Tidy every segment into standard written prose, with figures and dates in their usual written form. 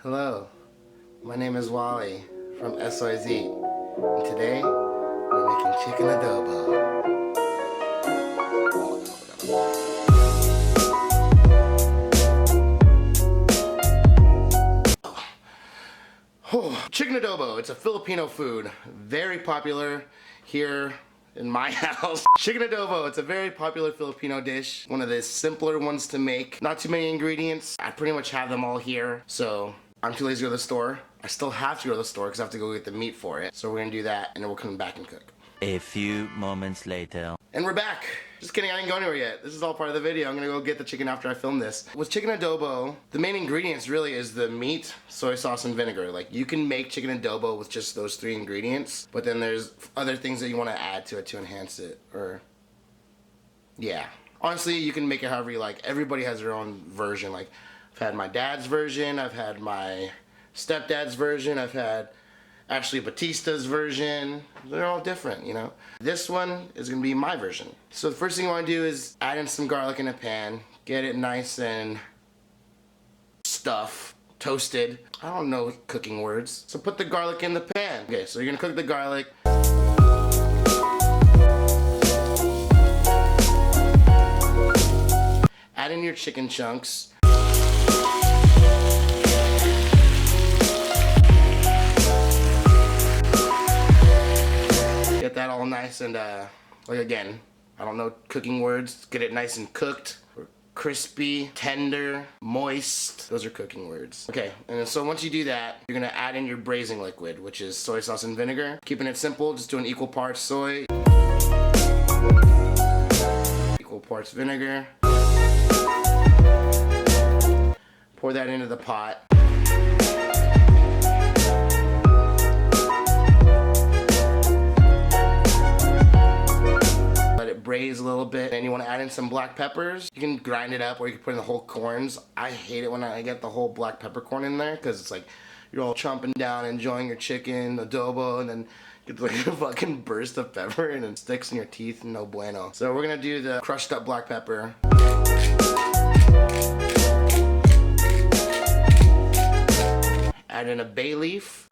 Hello, my name is Wally from ESOY'S, and today we're making chicken adobo. Chicken adobo, it's a Filipino food, very popular here in my house. Chicken adobo, it's a very popular Filipino dish, one of the simpler ones to make. Not too many ingredients, I pretty much have them all here, so I'm too lazy to go to the store. I still have to go to the store because I have to go get the meat for it. So we're gonna do that and then we'll come back and cook. A few moments later. And we're back. Just kidding, I didn't go anywhere yet. This is all part of the video. I'm gonna go get the chicken after I film this. With chicken adobo, the main ingredients really is the meat, soy sauce, and vinegar. Like, you can make chicken adobo with just those three ingredients, but then there's other things that you wanna add to it to enhance it, or, yeah. Honestly, you can make it however you like. Everybody has their own version. Like, I've had my dad's version, I've had my stepdad's version, I've had Ashley Batista's version. They're all different, you know. This one is gonna be my version. So the first thing you wanna do is add in some garlic in a pan, get it nice and toasted. I don't know cooking words. So put the garlic in the pan. Okay, so you're gonna cook the garlic. Add in your chicken chunks. Get that all nice and, like again, I don't know cooking words. Get it nice and cooked, or crispy, tender, moist. Those are cooking words. Okay, and so once you do that, you're gonna add in your braising liquid, which is soy sauce and vinegar. Keeping it simple, just doing equal parts soy, equal parts vinegar. Pour that into the pot. Braise a little bit, and you want to add in some black peppers. You can grind it up or you can put in the whole corns. I hate it when I get the whole black peppercorn in there because it's like you're all chomping down, enjoying your chicken adobo, and then you get like a fucking burst of pepper and it sticks in your teeth. No bueno. So we're gonna do the crushed up black pepper. Add in a bay leaf.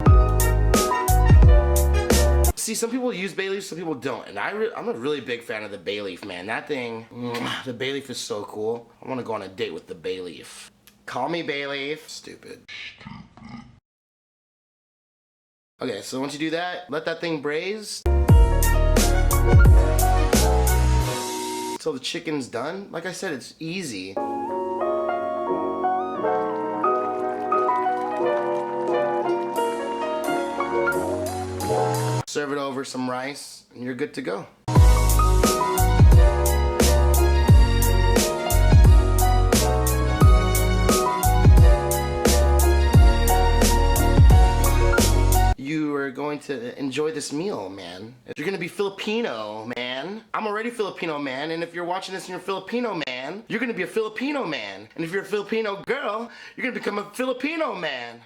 See, some people use bay leaf, some people don't, and I'm a really big fan of the bay leaf, man. That thing, the bay leaf is so cool. I want to go on a date with the bay leaf. Call me bay leaf. Stupid. Okay, so once you do that, let that thing braise. Until the chicken's done. Like I said, it's easy. Serve it over some rice, and you're good to go. You are going to enjoy this meal, man. You're gonna be Filipino, man. I'm already Filipino, man, and if you're watching this and you're Filipino, man, you're gonna be a Filipino man. And if you're a Filipino girl, you're gonna become a Filipino man.